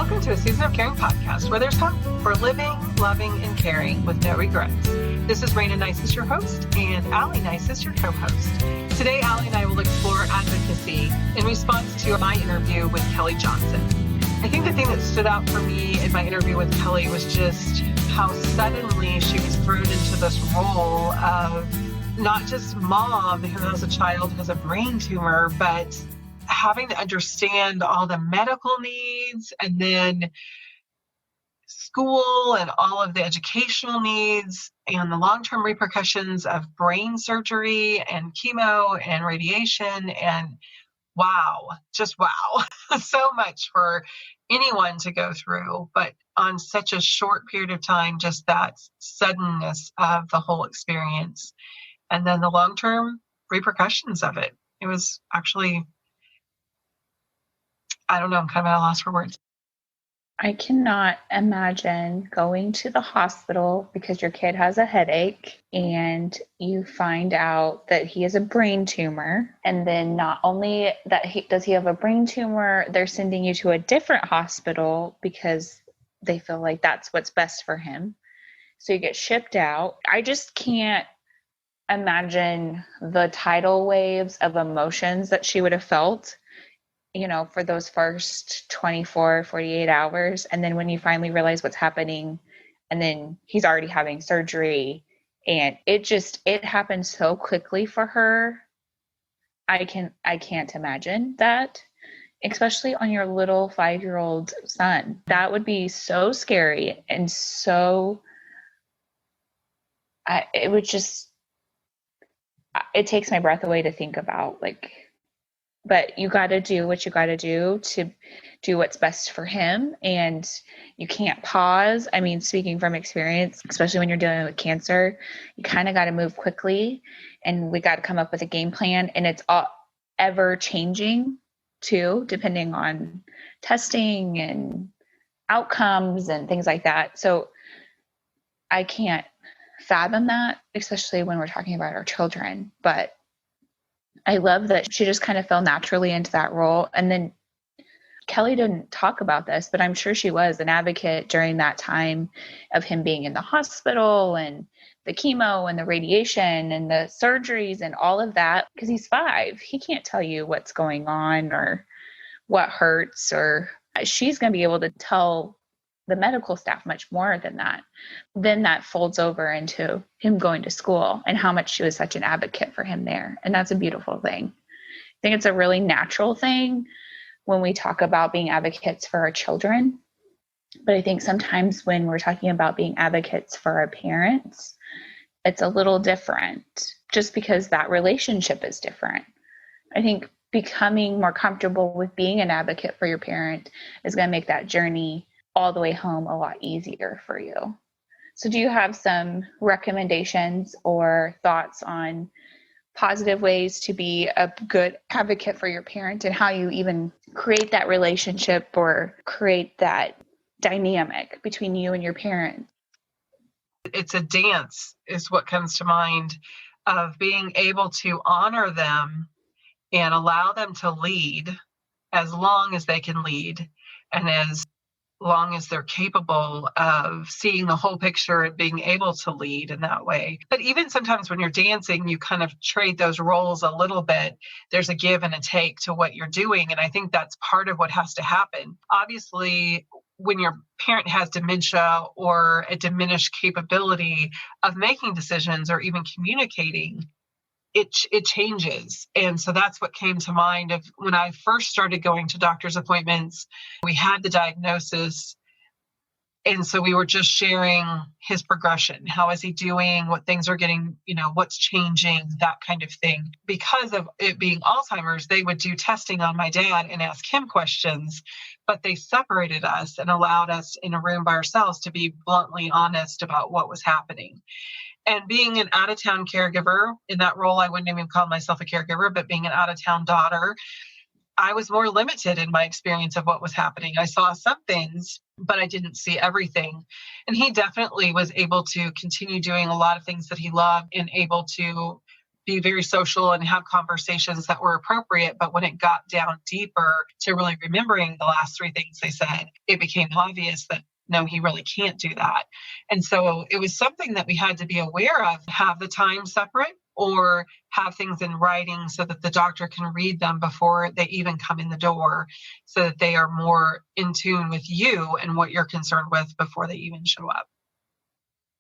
Welcome to a Season of Caring podcast where there's hope for living, loving, and caring with no regrets. This is Rayna Neises, your host, and Aly Neises, your co-host. Today, Aly and I will explore advocacy in response to my interview with Kelly Johnson. I think the thing that stood out for me in my interview with Kelly was just how suddenly she was thrown into this role of not just mom who has a child who has a brain tumor, but having to understand all the medical needs and then school and all of the educational needs and the long-term repercussions of brain surgery and chemo and radiation. And wow, just wow, so much for anyone to go through, but on such a short period of time, just that suddenness of the whole experience. And then the long-term repercussions of it. It was actually, I don't know, I'm kind of at a loss for words. I cannot imagine going to the hospital because your kid has a headache and you find out that he has a brain tumor. And then not only that does he have a brain tumor, they're sending you to a different hospital because they feel like that's what's best for him. So you get shipped out. I just can't imagine the tidal waves of emotions that she would have felt, you know, for those first 24, 48 hours. And then when you finally realize what's happening, and then he's already having surgery, and it happened so quickly for her. I can't imagine that, especially on your little 5-year-old son. That would be so scary. And so it takes my breath away to think about, like, but you got to do what you got to do to do what's best for him. And you can't pause. I mean, speaking from experience, especially when you're dealing with cancer, you kind of got to move quickly, and we got to come up with a game plan. And it's all ever changing too, depending on testing and outcomes and things like that. So I can't fathom that, especially when we're talking about our children. But I love that she just kind of fell naturally into that role. And then Kelly didn't talk about this, but I'm sure she was an advocate during that time of him being in the hospital and the chemo and the radiation and the surgeries and all of that, because he's 5. He can't tell you what's going on or what hurts, or she's going to be able to tell the medical staff much more than that. Then that folds over into him going to school and how much she was such an advocate for him there. And that's a beautiful thing. I think it's a really natural thing when we talk about being advocates for our children. But I think sometimes when we're talking about being advocates for our parents, it's a little different just because that relationship is different. I think becoming more comfortable with being an advocate for your parent is going to make that journey all the way home a lot easier for you. So do you have some recommendations or thoughts on positive ways to be a good advocate for your parent and how you even create that relationship or create that dynamic between you and your parent? It's a dance is what comes to mind, of being able to honor them and allow them to lead as long as they can lead and as long as they're capable of seeing the whole picture and being able to lead in that way. But even sometimes when you're dancing, you kind of trade those roles a little bit. There's a give and a take to what you're doing. And I think that's part of what has to happen. Obviously, when your parent has dementia or a diminished capability of making decisions or even communicating, it changes. And so that's what came to mind of when I first started going to doctor's appointments. We had the diagnosis. And so we were just sharing his progression. How is he doing? What things are getting, what's changing, that kind of thing. Because of it being Alzheimer's, they would do testing on my dad and ask him questions, but they separated us and allowed us in a room by ourselves to be bluntly honest about what was happening. And being an out-of-town caregiver, in that role, I wouldn't even call myself a caregiver, but being an out-of-town daughter, I was more limited in my experience of what was happening. I saw some things, but I didn't see everything. And he definitely was able to continue doing a lot of things that he loved and able to be very social and have conversations that were appropriate. But when it got down deeper to really remembering the last three things they said, it became obvious that no, he really can't do that. And so it was something that we had to be aware of, have the time separate or have things in writing so that the doctor can read them before they even come in the door, so that they are more in tune with you and what you're concerned with before they even show up.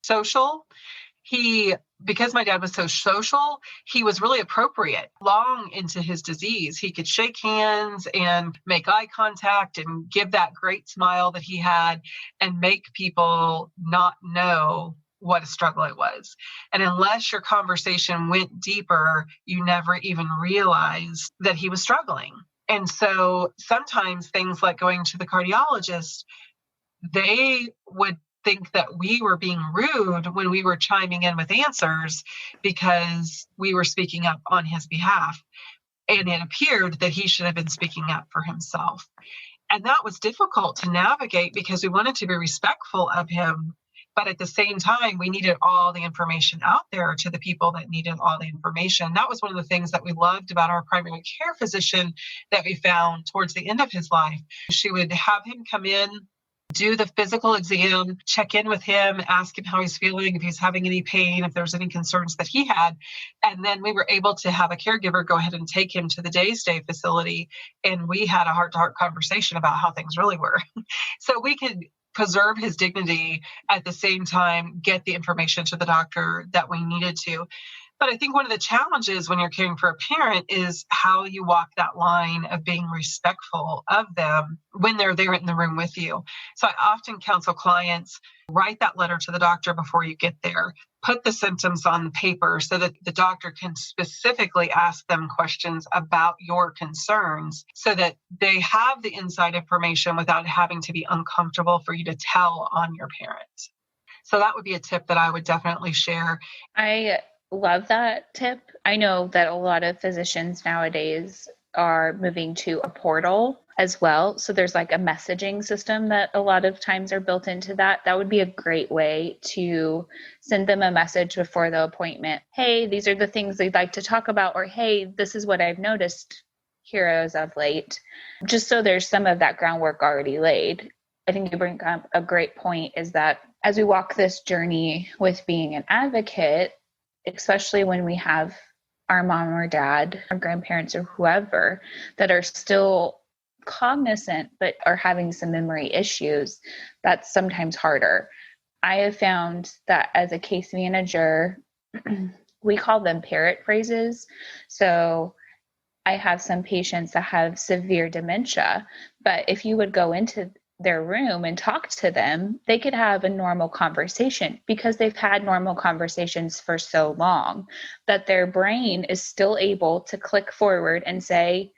Social. Because my dad was so social, he was really appropriate. Long into his disease, he could shake hands and make eye contact and give that great smile that he had and make people not know what a struggle it was. And unless your conversation went deeper, you never even realized that he was struggling. And so sometimes things like going to the cardiologist, they would think that we were being rude when we were chiming in with answers because we were speaking up on his behalf. And it appeared that he should have been speaking up for himself. And that was difficult to navigate because we wanted to be respectful of him. But at the same time, we needed all the information out there to the people that needed all the information. That was one of the things that we loved about our primary care physician that we found towards the end of his life. She would have him come in, do the physical exam, check in with him, ask him how he's feeling, if he's having any pain, if there's any concerns that he had. And then we were able to have a caregiver go ahead and take him to the day stay facility. And we had a heart-to-heart conversation about how things really were. So we could preserve his dignity at the same time, get the information to the doctor that we needed to. But I think one of the challenges when you're caring for a parent is how you walk that line of being respectful of them when they're there in the room with you. So I often counsel clients, write that letter to the doctor before you get there. Put the symptoms on the paper so that the doctor can specifically ask them questions about your concerns so that they have the inside information without having to be uncomfortable for you to tell on your parents. So that would be a tip that I would definitely share. I love that tip. I know that a lot of physicians nowadays are moving to a portal as well. So there's like a messaging system that a lot of times are built into that. That would be a great way to send them a message before the appointment. Hey, these are the things they'd like to talk about, or hey, this is what I've noticed here as of late. Just so there's some of that groundwork already laid. I think you bring up a great point, is that as we walk this journey with being an advocate, especially when we have our mom or dad, our grandparents or whoever that are still cognizant but are having some memory issues, that's sometimes harder. I have found that as a case manager, we call them parrot phrases. So I have some patients that have severe dementia, but if you would go into their room and talk to them, they could have a normal conversation because they've had normal conversations for so long that their brain is still able to click forward and say,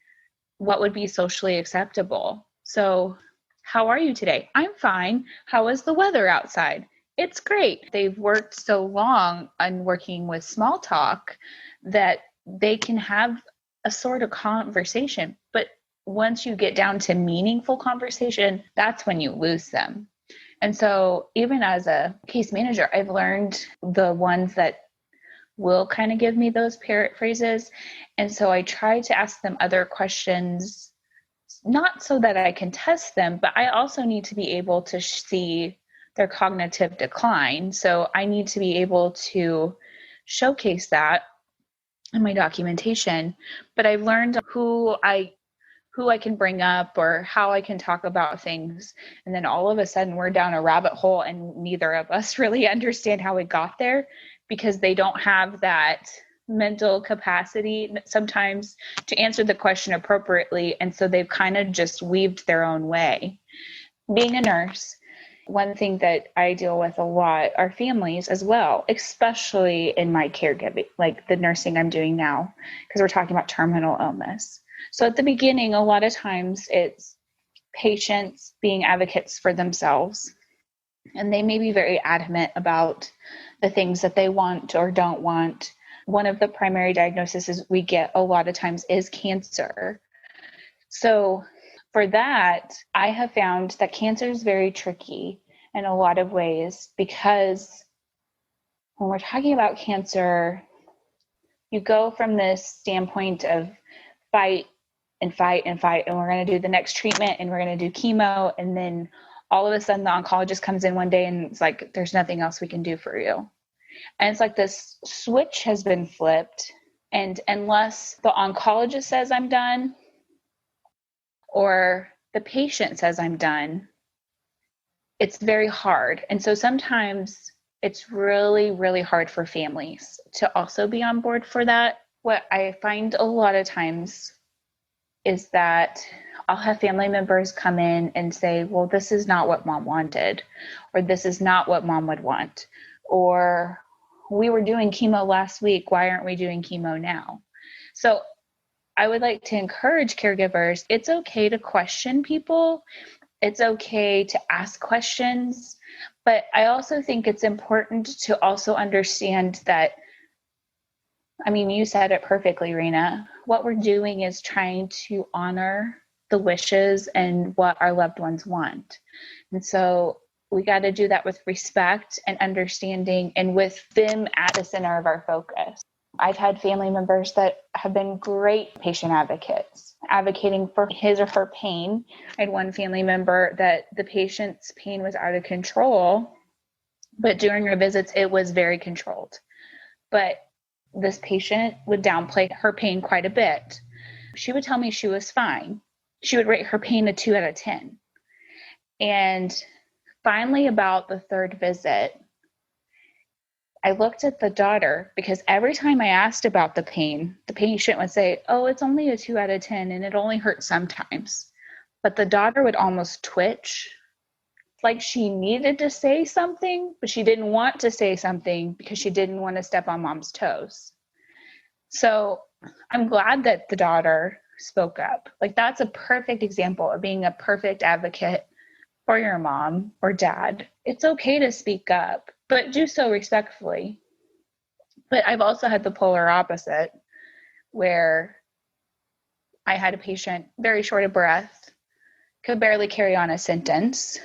what would be socially acceptable? So, how are you today? I'm fine. How is the weather outside? It's great. They've worked so long on working with small talk that they can have a sort of conversation, but once you get down to meaningful conversation, that's when you lose them. And so even as a case manager, I've learned the ones that will kind of give me those parrot phrases. And so I try to ask them other questions, not so that I can test them, but I also need to be able to see their cognitive decline. So I need to be able to showcase that in my documentation. But I've learned who I can bring up or how I can talk about things. And then all of a sudden we're down a rabbit hole and neither of us really understand how we got there because they don't have that mental capacity sometimes to answer the question appropriately. And so they've kind of just weaved their own way. Being a nurse, one thing that I deal with a lot are families as well, especially in my caregiving, like the nursing I'm doing now, because we're talking about terminal illness. So at the beginning, a lot of times it's patients being advocates for themselves, and they may be very adamant about the things that they want or don't want. One of the primary diagnoses we get a lot of times is cancer. So for that, I have found that cancer is very tricky in a lot of ways because when we're talking about cancer, you go from this standpoint of fight and fight and fight, and we're going to do the next treatment and we're going to do chemo. And then all of a sudden the oncologist comes in one day and it's like, there's nothing else we can do for you. And it's like this switch has been flipped. And unless the oncologist says I'm done or the patient says I'm done, it's very hard. And so sometimes it's really, really hard for families to also be on board for that. What I find a lot of times is that I'll have family members come in and say, well, this is not what mom wanted, or this is not what mom would want, or we were doing chemo last week. Why aren't we doing chemo now? So I would like to encourage caregivers. It's okay to question people. It's okay to ask questions. But I also think it's important to also understand that, I mean, you said it perfectly, Rayna. What we're doing is trying to honor the wishes and what our loved ones want. And so we got to do that with respect and understanding and with them at the center of our focus. I've had family members that have been great patient advocates, advocating for his or her pain. I had one family member that the patient's pain was out of control, but during her visits, it was very controlled. But this patient would downplay her pain quite a bit. She would tell me she was fine. She would rate her pain a 2 out of 10. And finally, about the third visit, I looked at the daughter, because every time I asked about the pain, the patient would say, oh, it's only a 2 out of 10 and it only hurts sometimes. But the daughter would almost twitch, like she needed to say something, but she didn't want to say something because she didn't want to step on mom's toes. So I'm glad that the daughter spoke up. Like, that's a perfect example of being a perfect advocate for your mom or dad. It's okay to speak up, but do so respectfully. But I've also had the polar opposite, where I had a patient very short of breath, could barely carry on a sentence.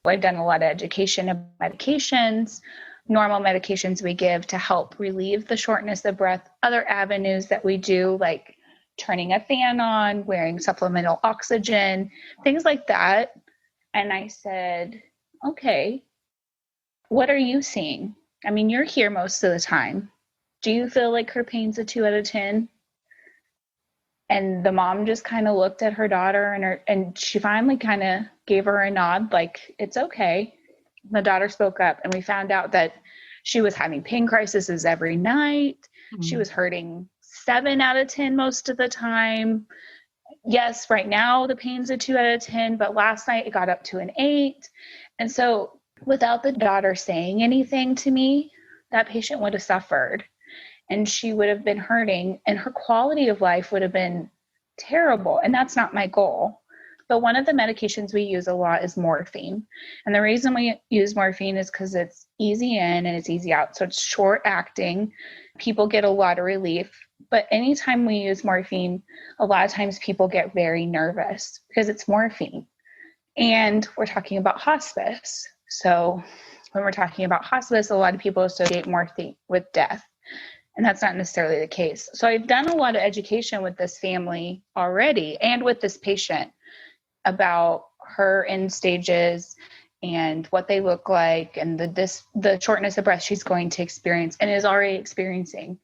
I've done a lot of education of medications, normal medications we give to help relieve the shortness of breath, other avenues that we do, like turning a fan on, wearing supplemental oxygen, things like that. And I said, okay, what are you seeing? I mean, you're here most of the time. Do you feel like her pain's a 2 out of 10? And the mom just kind of looked at her daughter and she finally kind of gave her a nod, like, it's okay. The daughter spoke up, and we found out that she was having pain crises every night. Mm-hmm. She was hurting 7 out of 10 most of the time. Yes, right now the pain's a 2 out of 10, but last night it got up to an 8. And so without the daughter saying anything to me, that patient would have suffered. And she would have been hurting, and her quality of life would have been terrible. And that's not my goal. But one of the medications we use a lot is morphine. And the reason we use morphine is because it's easy in and it's easy out. So it's short acting. People get a lot of relief. But anytime we use morphine, a lot of times people get very nervous because it's morphine. And we're talking about hospice. So when we're talking about hospice, a lot of people associate morphine with death. And that's not necessarily the case. So I've done a lot of education with this family already and with this patient about her end stages and what they look like and the shortness of breath she's going to experience and is already experiencing.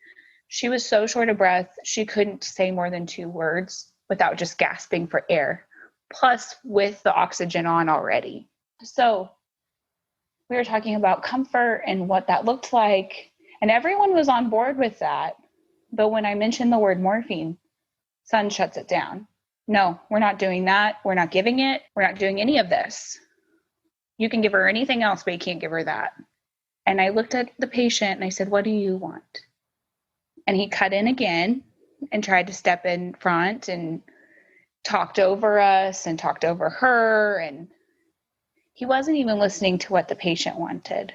She was so short of breath, she couldn't say more than 2 words without just gasping for air, plus with the oxygen on already. So we were talking about comfort and what that looked like. And everyone was on board with that. But when I mentioned the word morphine, Son shuts it down. No, we're not doing that. We're not giving it. We're not doing any of this. You can give her anything else, but you can't give her that. And I looked at the patient and I said, what do you want? And he cut in again and tried to step in front and talked over us and talked over her. And he wasn't even listening to what the patient wanted.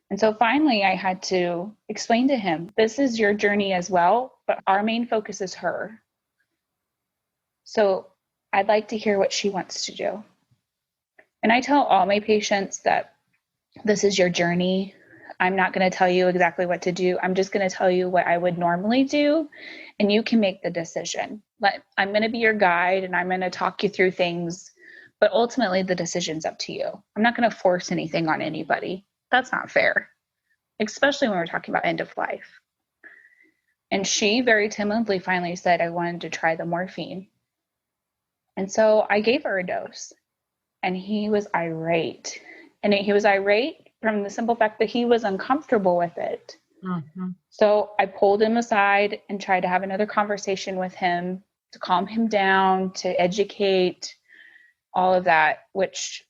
And so finally, I had to explain to him, this is your journey as well, but our main focus is her. So I'd like to hear what she wants to do. And I tell all my patients that this is your journey. I'm not going to tell you exactly what to do. I'm just going to tell you what I would normally do, and you can make the decision. I'm going to be your guide, and I'm going to talk you through things, but ultimately the decision's up to you. I'm not going to force anything on anybody. That's not fair, especially when we're talking about end of life. And she very timidly finally said, I wanted to try the morphine. And so I gave her a dose, and he was irate. And he was irate from the simple fact that he was uncomfortable with it. Mm-hmm. So I pulled him aside and tried to have another conversation with him to calm him down, to educate, all of that, which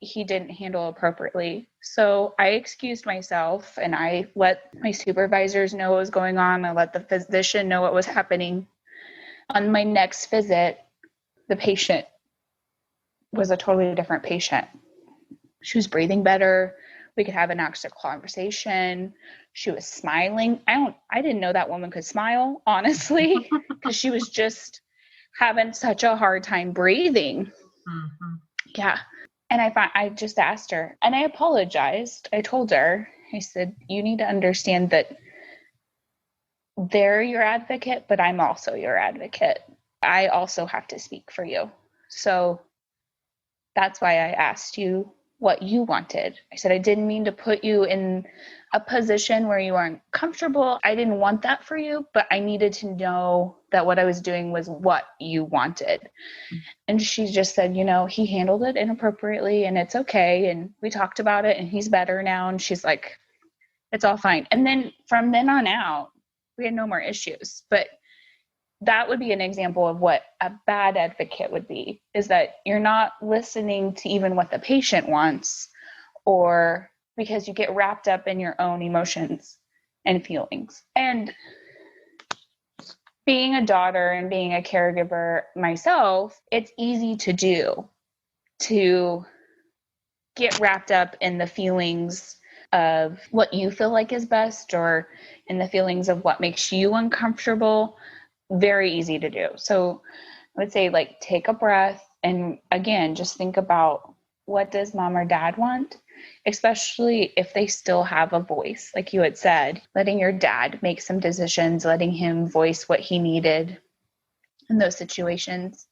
he didn't handle appropriately. So I excused myself, and I let my supervisors know what was going on. I let the physician know what was happening. On my next visit, the patient was a totally different patient. She was breathing better. We could have an actual conversation. She was smiling. I didn't know that woman could smile, honestly, because she was just having such a hard time breathing. Mm-hmm. Yeah. And I just asked her, and I apologized. I told her, I said, you need to understand that they're your advocate, but I'm also your advocate. I also have to speak for you. So that's why I asked you what you wanted. I said, I didn't mean to put you in a position where you aren't comfortable. I didn't want that for you, but I needed to know that what I was doing was what you wanted. And she just said, he handled it inappropriately and it's okay. And we talked about it and he's better now. And she's like, it's all fine. And then from then on out, we had no more issues. But that would be an example of what a bad advocate would be, is that you're not listening to even what the patient wants, or because you get wrapped up in your own emotions and feelings. And being a daughter and being a caregiver myself, it's easy to get wrapped up in the feelings of what you feel like is best, or in the feelings of what makes you uncomfortable. Very easy to do. So I would say, take a breath, and again, just think about, what does mom or dad want? Especially if they still have a voice, like you had said, letting your dad make some decisions, letting him voice what he needed in those situations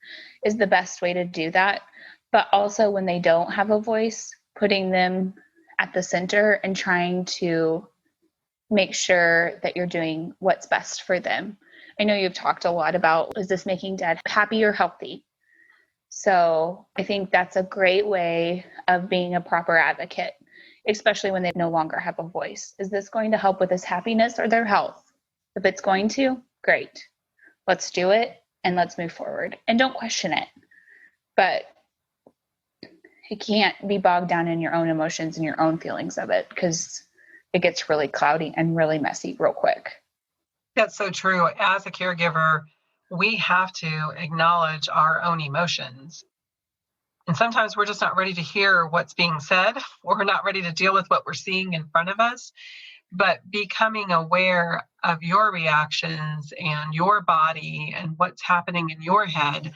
is the best way to do that. But also, when they don't have a voice, putting them at the center and trying to make sure that you're doing what's best for them. I know you've talked a lot about, is this making dad happy or healthy? So I think that's a great way of being a proper advocate, especially when they no longer have a voice. Is this going to help with his happiness or their health? If it's going to, great. Let's do it and let's move forward. And don't question it. But you can't be bogged down in your own emotions and your own feelings of it, because it gets really cloudy and really messy real quick. That's so true. As a caregiver, we have to acknowledge our own emotions. And sometimes we're just not ready to hear what's being said, or we're not ready to deal with what we're seeing in front of us. But becoming aware of your reactions and your body and what's happening in your head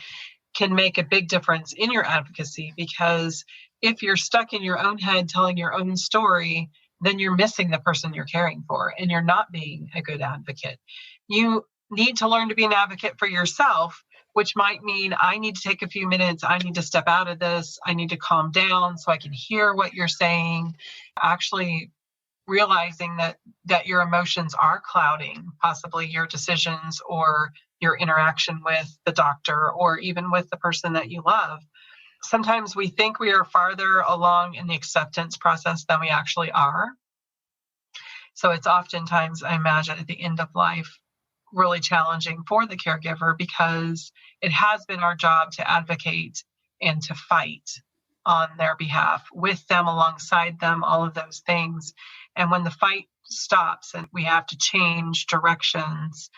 can make a big difference in your advocacy, because if you're stuck in your own head telling your own story, then you're missing the person you're caring for, and you're not being a good advocate. You need to learn to be an advocate for yourself, which might mean I need to take a few minutes. I need to step out of this. I need to calm down so I can hear what you're saying. Actually realizing that your emotions are clouding possibly your decisions or your interaction with the doctor, or even with the person that you love. Sometimes we think we are farther along in the acceptance process than we actually are. So it's oftentimes, I imagine, at the end of life, really challenging for the caregiver, because it has been our job to advocate and to fight on their behalf, with them, alongside them, all of those things. And when the fight stops and we have to change directions,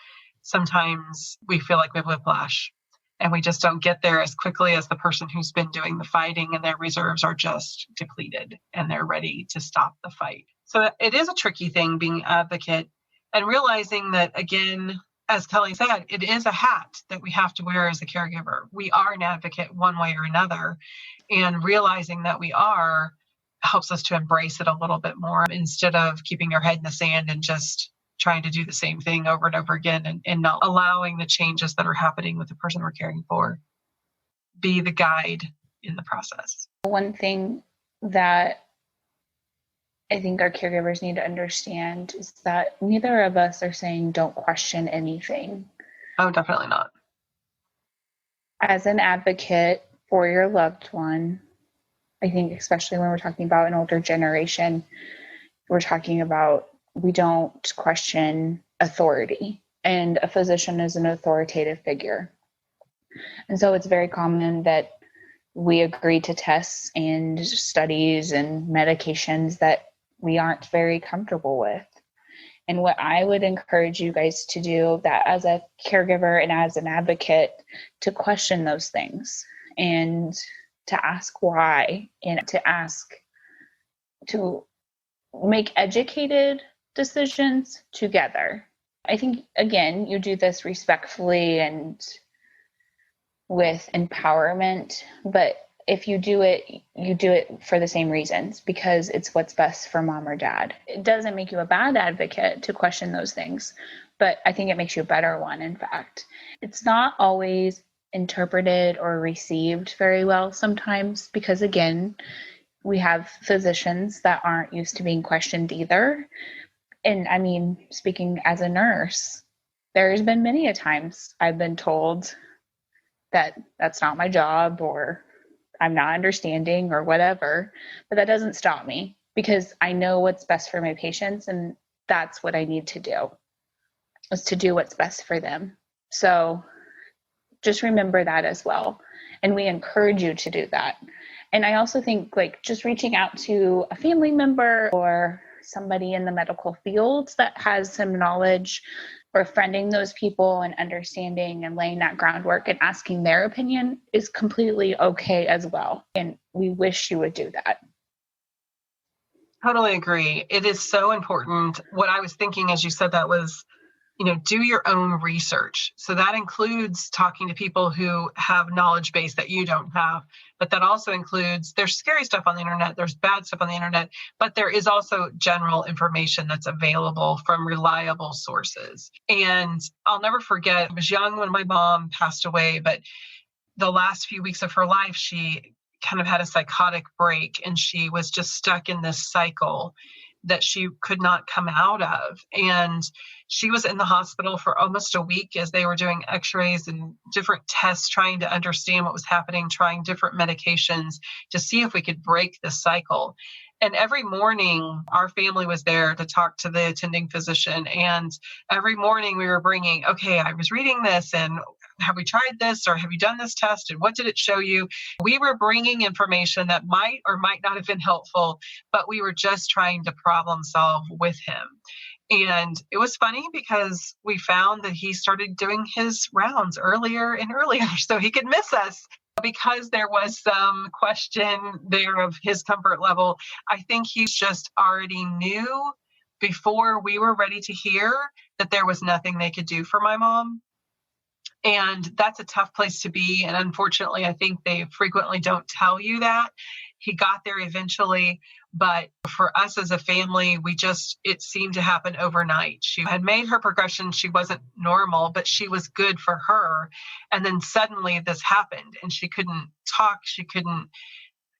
sometimes we feel like we have whiplash, and we just don't get there as quickly as the person who's been doing the fighting, and their reserves are just depleted and they're ready to stop the fight. So it is a tricky thing being an advocate, and realizing that, again, as Kelly said, it is a hat that we have to wear as a caregiver. We are an advocate one way or another, and realizing that we are, helps us to embrace it a little bit more instead of keeping our head in the sand and just trying to do the same thing over and over again and not allowing the changes that are happening with the person we're caring for be the guide in the process. One thing that I think our caregivers need to understand is that neither of us are saying don't question anything. Oh, definitely not. As an advocate for your loved one, I think especially when we're talking about an older generation, we're talking about we don't question authority, and a physician is an authoritative figure. And so it's very common that we agree to tests and studies and medications that we aren't very comfortable with. And what I would encourage you guys to do, that as a caregiver and as an advocate, to question those things and to ask why, and to make educated decisions together. I think, again, you do this respectfully and with empowerment, but if you do it for the same reasons, because it's what's best for mom or dad. It doesn't make you a bad advocate to question those things, but I think it makes you a better one, in fact. It's not always interpreted or received very well sometimes because, again, we have physicians that aren't used to being questioned either. And I mean, speaking as a nurse, there's been many a times I've been told that that's not my job, or I'm not understanding, or whatever, but that doesn't stop me because I know what's best for my patients, and that's what I need to do, is to do what's best for them. So just remember that as well. And we encourage you to do that. And I also think just reaching out to a family member or somebody in the medical field that has some knowledge, or friending those people and understanding and laying that groundwork and asking their opinion is completely okay as well. And we wish you would do that. Totally agree. It is so important. What I was thinking as you said that was, do your own research. So that includes talking to people who have knowledge base that you don't have, but that also includes, there's scary stuff on the internet, there's bad stuff on the internet, but there is also general information that's available from reliable sources. And I'll never forget, I was young when my mom passed away, but the last few weeks of her life, she kind of had a psychotic break and she was just stuck in this cycle that she could not come out of. And she was in the hospital for almost a week as they were doing x-rays and different tests, trying to understand what was happening, trying different medications to see if we could break the cycle. And every morning, our family was there to talk to the attending physician. And every morning we were bringing, okay, I was reading this, and have we tried this, or have you done this test, and what did it show you? We were bringing information that might or might not have been helpful, but we were just trying to problem solve with him. And it was funny because we found that he started doing his rounds earlier and earlier so he could miss us. Because there was some question there of his comfort level, I think he just already knew before we were ready to hear that there was nothing they could do for my mom. And that's a tough place to be. And unfortunately, I think they frequently don't tell you that. He got there eventually. But for us as a family, it seemed to happen overnight. She had made her progression. She wasn't normal, but she was good for her. And then suddenly this happened and she couldn't talk. She couldn't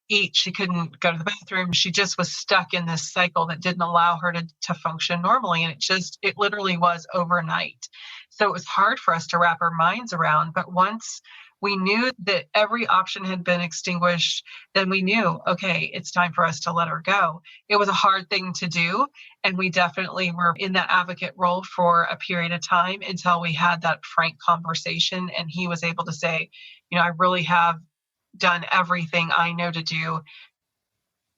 eat. She couldn't go to the bathroom. She just was stuck in this cycle that didn't allow her to function normally. And it literally was overnight. So it was hard for us to wrap our minds around. But once we knew that every option had been extinguished, then we knew, okay, it's time for us to let her go. It was a hard thing to do. And we definitely were in that advocate role for a period of time until we had that frank conversation. And he was able to say, I really have done everything I know to do.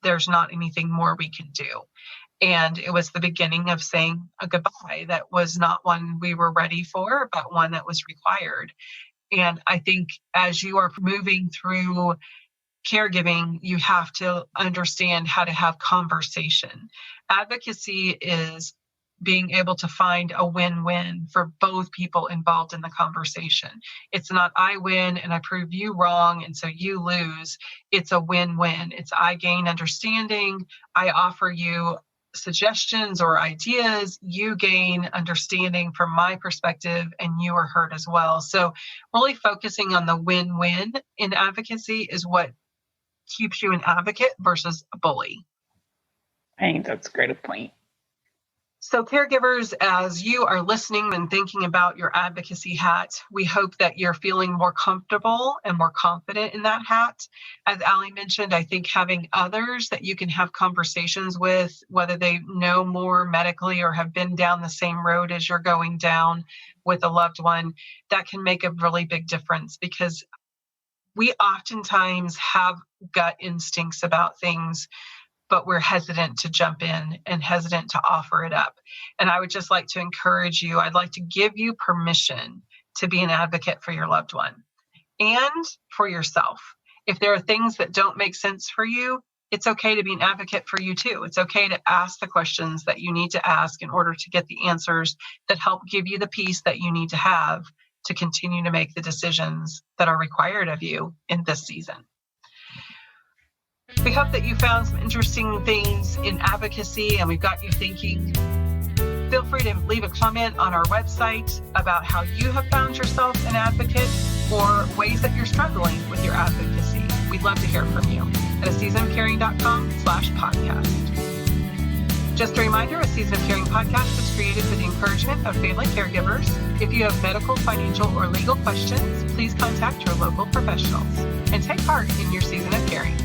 There's not anything more we can do. And it was the beginning of saying a goodbye that was not one we were ready for, but one that was required. And I think as you are moving through caregiving, you have to understand how to have conversation. Advocacy is being able to find a win-win for both people involved in the conversation. It's not I win and I prove you wrong and so you lose. It's a win-win. It's I gain understanding, I offer you suggestions or ideas, you gain understanding from my perspective, and you are heard as well. So really focusing on the win-win in advocacy is what keeps you an advocate versus a bully. I think that's a great point. So caregivers, as you are listening and thinking about your advocacy hat, we hope that you're feeling more comfortable and more confident in that hat. As Aly mentioned, I think having others that you can have conversations with, whether they know more medically or have been down the same road as you're going down with a loved one, that can make a really big difference, because we oftentimes have gut instincts about things, but we're hesitant to jump in and hesitant to offer it up. And I would just like to encourage you, I'd like to give you permission to be an advocate for your loved one and for yourself. If there are things that don't make sense for you, it's okay to be an advocate for you too. It's okay to ask the questions that you need to ask in order to get the answers that help give you the peace that you need to have to continue to make the decisions that are required of you in this season. We hope that you found some interesting things in advocacy and we've got you thinking. Feel free to leave a comment on our website about how you have found yourself an advocate or ways that you're struggling with your advocacy. We'd love to hear from you at aseasonofcaring.com/podcast. Just a reminder, A Season of Caring podcast is created for the encouragement of family caregivers. If you have medical, financial, or legal questions, please contact your local professionals and take part in your season of caring.